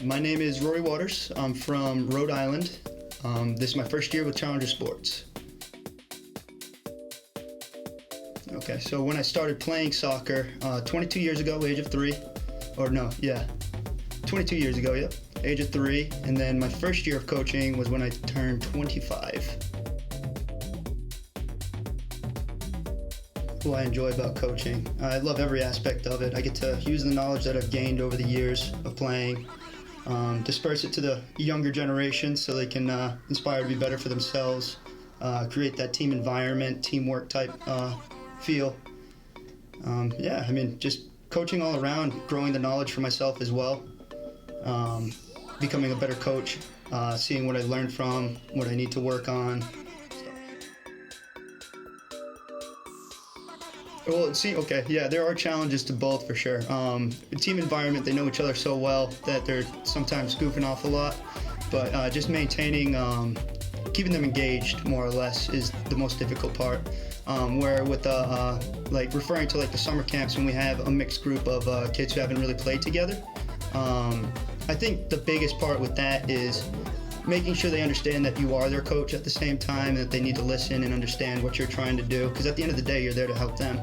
My name is Rory Waters. I'm from Rhode Island. This is my first year with Challenger Sports. Okay, so when I started playing soccer, 22 years ago, age of 3, 22 years ago, yep, age of 3, and then my first year of coaching was when I turned 25. What I enjoy about coaching, I love every aspect of it. I get to use the knowledge that I've gained over the years of playing, disperse it to the younger generation so they can inspire to be better for themselves, create that team environment, teamwork type feel. Just coaching all around, growing the knowledge for myself as well, becoming a better coach, seeing what I learned from, what I need to work on. Well, there are challenges to both for sure. Team environment, they know each other so well that they're sometimes goofing off a lot, but just maintaining, keeping them engaged more or less is the most difficult part. Where with referring to the summer camps when we have a mixed group of kids who haven't really played together, I think the biggest part with that is making sure they understand that you are their coach at the same time, and that they need to listen and understand what you're trying to do, because at the end of the day, you're there to help them.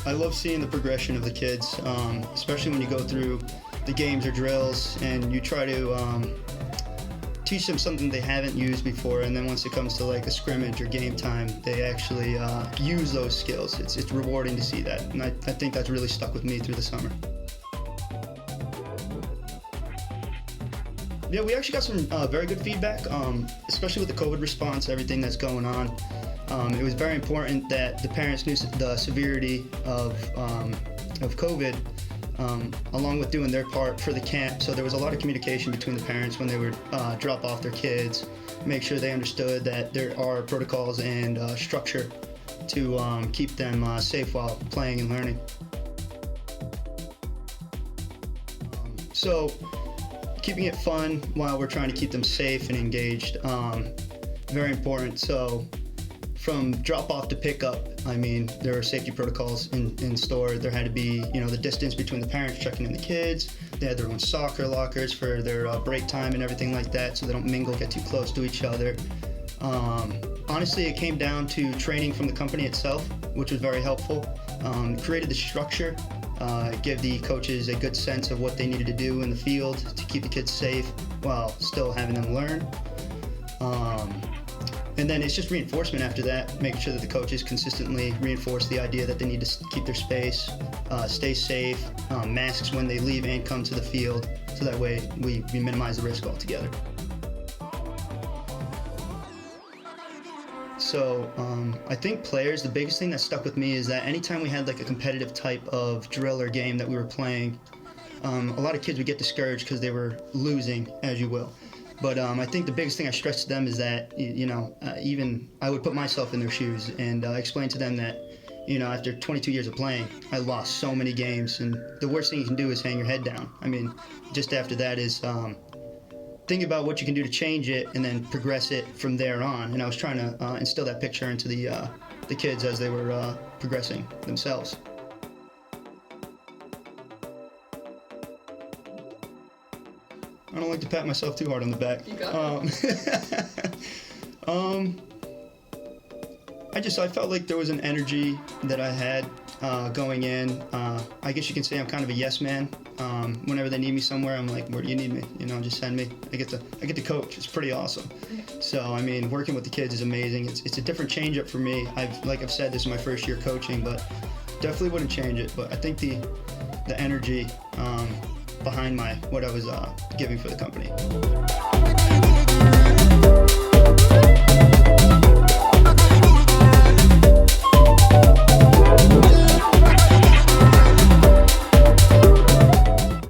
I love seeing the progression of the kids, especially when you go through the games or drills and you try to teach them something they haven't used before, and then once it comes to a scrimmage or game time, they actually use those skills. It's rewarding to see that, and I think that's really stuck with me through the summer. Yeah, we actually got some very good feedback, especially with the COVID response, everything that's going on. It was very important that the parents knew the severity of COVID, along with doing their part for the camp. So there was a lot of communication between the parents when they would drop off their kids, make sure they understood that there are protocols and structure to keep them safe while playing and learning. So keeping it fun while we're trying to keep them safe and engaged, very important. So from drop off to pick up, there are safety protocols in store. There had to be, the distance between the parents checking in the kids. They had their own soccer lockers for their break time and everything like that, so they don't mingle, get too close to each other. Honestly, it came down to training from the company itself, which was very helpful. Created the structure, give the coaches a good sense of what they needed to do in the field to keep the kids safe while still having them learn. And then it's just reinforcement after that, making sure that the coaches consistently reinforce the idea that they need to keep their space, stay safe, masks when they leave and come to the field, so that way we minimize the risk altogether. So I think players, the biggest thing that stuck with me is that anytime we had a competitive type of drill or game that we were playing, a lot of kids would get discouraged because they were losing, as you will. But I think the biggest thing I stressed to them is that, even I would put myself in their shoes and explain to them that, after 22 years of playing, I lost so many games, and the worst thing you can do is hang your head down. Just after that is think about what you can do to change it and then progress it from there on. And I was trying to instill that picture into the kids as they were progressing themselves. I don't like to pat myself too hard on the back. You got it. I felt like there was an energy that I had going in. I guess you can say I'm kind of a yes man. Whenever they need me somewhere, I'm like, where do you need me? Just send me. I get to coach. It's pretty awesome. So working with the kids is amazing. It's a different change up for me. I've said, this is my first year coaching, but definitely wouldn't change it. But I think the energy behind what I was giving for the company.